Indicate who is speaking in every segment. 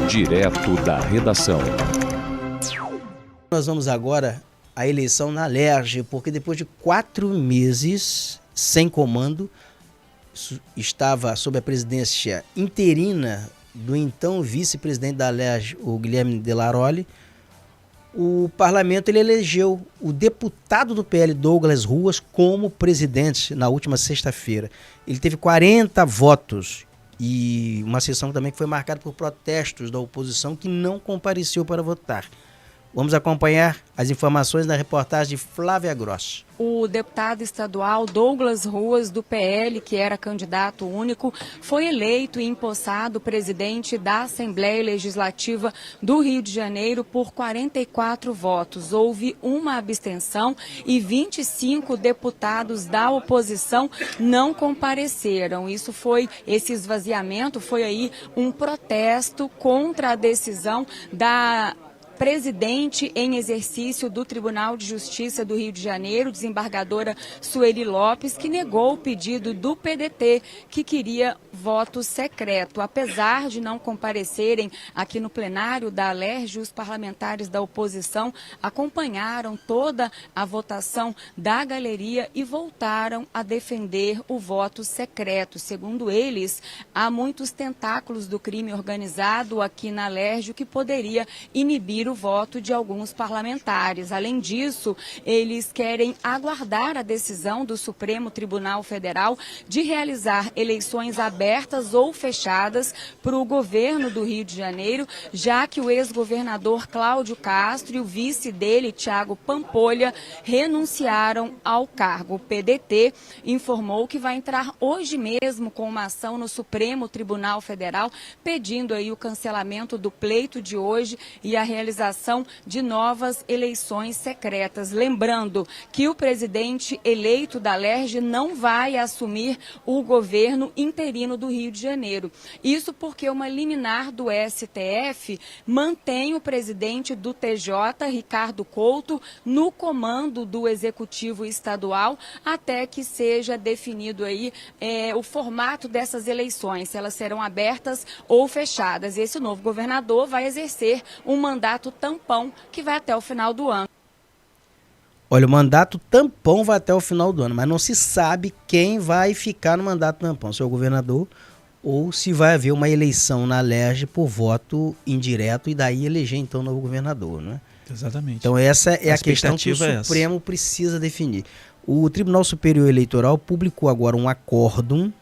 Speaker 1: Direto da redação.
Speaker 2: Nós vamos agora à eleição na Alerj, porque depois de 4 meses sem comando, estava sob a presidência interina do então vice-presidente da Alerj, o Guilherme Delaroli. O parlamento ele elegeu o deputado do PL, Douglas Ruas, como presidente na última sexta-feira. Ele teve 40 votos e uma sessão também que foi marcada por protestos da oposição que não compareceu para votar. Vamos acompanhar as informações na reportagem de Flávia Gross.
Speaker 3: O deputado estadual Douglas Ruas, do PL, que era candidato único, foi eleito e empossado presidente da Assembleia Legislativa do Rio de Janeiro por 44 votos. Houve uma abstenção e 25 deputados da oposição não compareceram. Esse esvaziamento foi aí um protesto contra a decisão da presidente em exercício do Tribunal de Justiça do Rio de Janeiro, desembargadora Sueli Lopes, que negou o pedido do PDT, que queria voto secreto. Apesar de não comparecerem aqui no plenário da Alerj, os parlamentares da oposição acompanharam toda a votação da galeria e voltaram a defender o voto secreto. Segundo eles, há muitos tentáculos do crime organizado aqui na Alerj, o que poderia inibir o voto de alguns parlamentares. Além disso, eles querem aguardar a decisão do Supremo Tribunal Federal de realizar eleições abertas ou fechadas para o governo do Rio de Janeiro, já que o ex-governador Cláudio Castro e o vice dele, Thiago Pampolha, renunciaram ao cargo. O PDT informou que vai entrar hoje mesmo com uma ação no Supremo Tribunal Federal, pedindo aí o cancelamento do pleito de hoje e a realização de novas eleições secretas. Lembrando que o presidente eleito da Alerj não vai assumir o governo interino do Rio de Janeiro. Isso porque uma liminar do STF mantém o presidente do TJ, Ricardo Couto, no comando do Executivo Estadual até que seja definido aí o formato dessas eleições, se elas serão abertas ou fechadas. Esse novo governador vai exercer um mandato tampão que vai até o final do ano.
Speaker 2: Olha, o mandato tampão vai até o final do ano, mas não se sabe quem vai ficar no mandato tampão, se é o governador ou se vai haver uma eleição na Alerj por voto indireto e daí eleger então o novo governador, né?
Speaker 4: Exatamente.
Speaker 2: Então essa é a questão que o Supremo precisa definir. O Tribunal Superior Eleitoral publicou agora um acórdão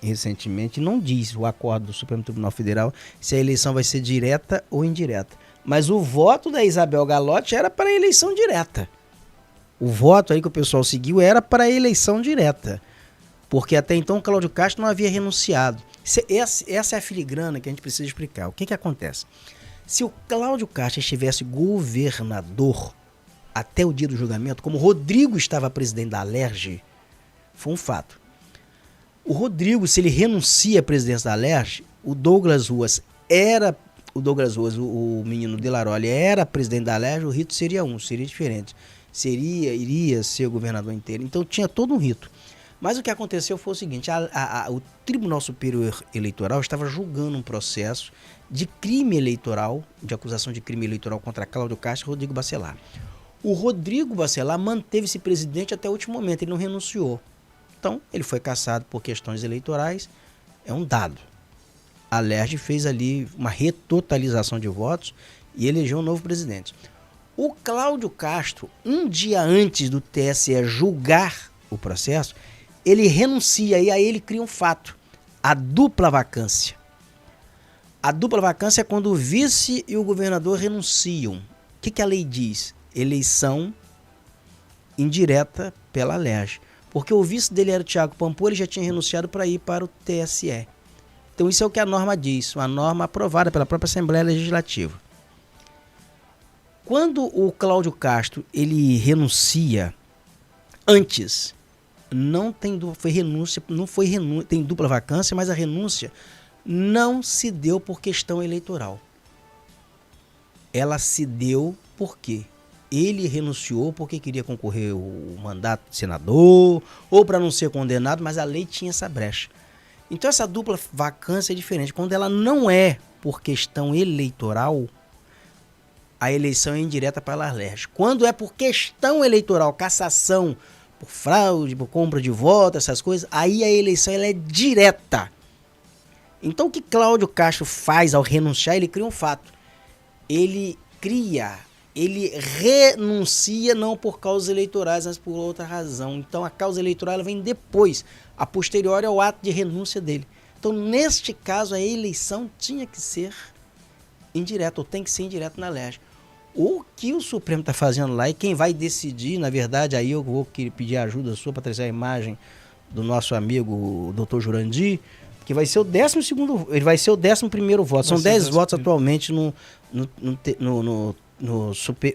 Speaker 2: recentemente, não diz o acordo do Supremo Tribunal Federal se a eleição vai ser direta ou indireta. Mas o voto da Isabel Galotti era para a eleição direta. O voto aí que o pessoal seguiu era para a eleição direta. Porque até então o Cláudio Castro não havia renunciado. Essa é a filigrana que a gente precisa explicar. O que acontece? Se o Cláudio Castro estivesse governador até o dia do julgamento, como o Rodrigo estava presidente da Alerj, foi um fato. O Rodrigo, se ele renuncia à presidência da Alerj, o Douglas Ruas, o menino Delaroli, era presidente da Alerj, o rito seria diferente. Iria ser o governador inteiro. Então tinha todo um rito. Mas o que aconteceu foi o seguinte, o Tribunal Superior Eleitoral estava julgando um processo de crime eleitoral, de acusação de crime eleitoral contra Cláudio Castro e Rodrigo Bacelar. O Rodrigo Bacelar manteve-se presidente até o último momento, ele não renunciou. Então, ele foi cassado por questões eleitorais, é um dado. A Alerj fez ali uma retotalização de votos e elegeu um novo presidente. O Cláudio Castro, um dia antes do TSE julgar o processo, ele renuncia e aí ele cria um fato, a dupla vacância. A dupla vacância é quando o vice e o governador renunciam. O que a lei diz? Eleição indireta pela Alerj. Porque o vice dele era o Thiago Pampolha, ele já tinha renunciado para ir para o TSE. Então isso é o que a norma diz, uma norma aprovada pela própria Assembleia Legislativa. Quando o Cláudio Castro ele renuncia antes, tem dupla vacância, mas a renúncia não se deu por questão eleitoral. Ela se deu por quê? Ele renunciou porque queria concorrer o mandato de senador ou para não ser condenado, mas a lei tinha essa brecha. Então essa dupla vacância é diferente. Quando ela não é por questão eleitoral, a eleição é indireta para a Alerj. Quando é por questão eleitoral, cassação, por fraude, por compra de voto, essas coisas, aí a eleição ela é direta. Então o que Cláudio Castro faz ao renunciar, ele cria um fato. Ele renuncia não por causas eleitorais, mas por outra razão. Então a causa eleitoral ela vem depois, a posteriori ao ato de renúncia dele. Então neste caso a eleição tinha que ser indireta, ou tem que ser indireta na Alerj. O que o Supremo está fazendo lá e quem vai decidir, na verdade, aí eu vou pedir ajuda sua para trazer a imagem do nosso amigo, o Dr. Jurandir, que vai ser o 12º, ele vai ser o 11º voto. São 10 votos atualmente no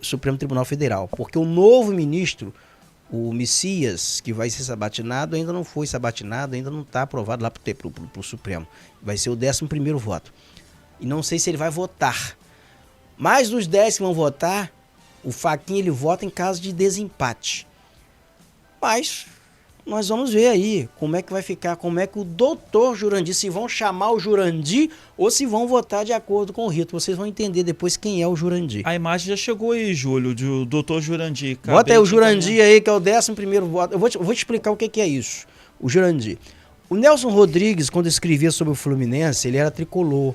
Speaker 2: Supremo Tribunal Federal, porque o novo ministro, o Messias, que vai ser sabatinado, ainda não foi sabatinado, ainda não está aprovado lá para o Supremo. Vai ser o 11º voto. E não sei se ele vai votar. Mas dos 10 que vão votar, o Fachin ele vota em caso de desempate. Mas nós vamos ver aí como é que vai ficar, como é que o doutor Jurandir, se vão chamar o Jurandir ou se vão votar de acordo com o rito. Vocês vão entender depois quem é o Jurandir.
Speaker 1: A imagem já chegou aí, Júlio, do doutor Jurandir.
Speaker 2: Bota aí o Jurandir aí, que é o 11º voto. Eu vou te explicar o que é isso, o Jurandir. O Nelson Rodrigues, quando escrevia sobre o Fluminense, ele era tricolor.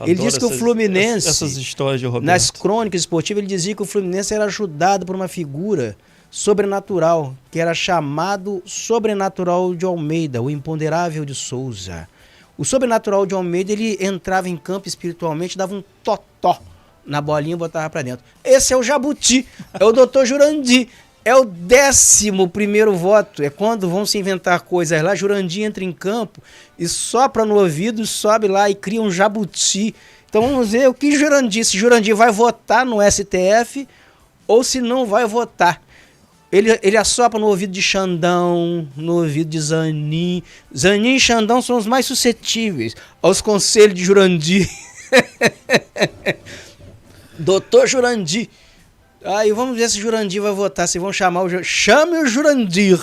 Speaker 2: Ele disse que o Fluminense,
Speaker 1: essas histórias de Roberto,
Speaker 2: nas crônicas esportivas, ele dizia que o Fluminense era ajudado por uma figura sobrenatural, que era chamado Sobrenatural de Almeida, o Imponderável de Souza. O Sobrenatural de Almeida, ele entrava em campo espiritualmente, dava um totó na bolinha e botava pra dentro. Esse é o Jabuti, é o doutor Jurandir. É o 11º voto, é quando vão se inventar coisas lá, Jurandir entra em campo e sopra no ouvido, sobe lá e cria um jabuti. Então vamos ver o que Jurandir, se Jurandir vai votar no STF ou se não vai votar. Ele assopra no ouvido de Xandão, no ouvido de Zanin. Zanin e Xandão são os mais suscetíveis aos conselhos de Jurandir. Doutor Jurandir. Aí vamos ver se o Jurandir vai votar, se vão chamar o Jurandir. Chame o Jurandir.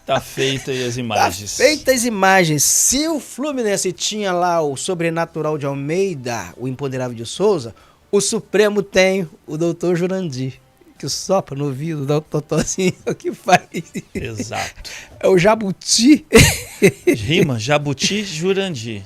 Speaker 1: Tá feita aí as imagens.
Speaker 2: Tá feita as imagens. Se o Fluminense tinha lá o Sobrenatural de Almeida, o Imponderável de Souza, o Supremo tem o doutor Jurandir, que sopra no ouvido, dá o totozinho, o que faz.
Speaker 1: Exato.
Speaker 2: É o Jabuti.
Speaker 1: Rima, Jabuti Jurandir.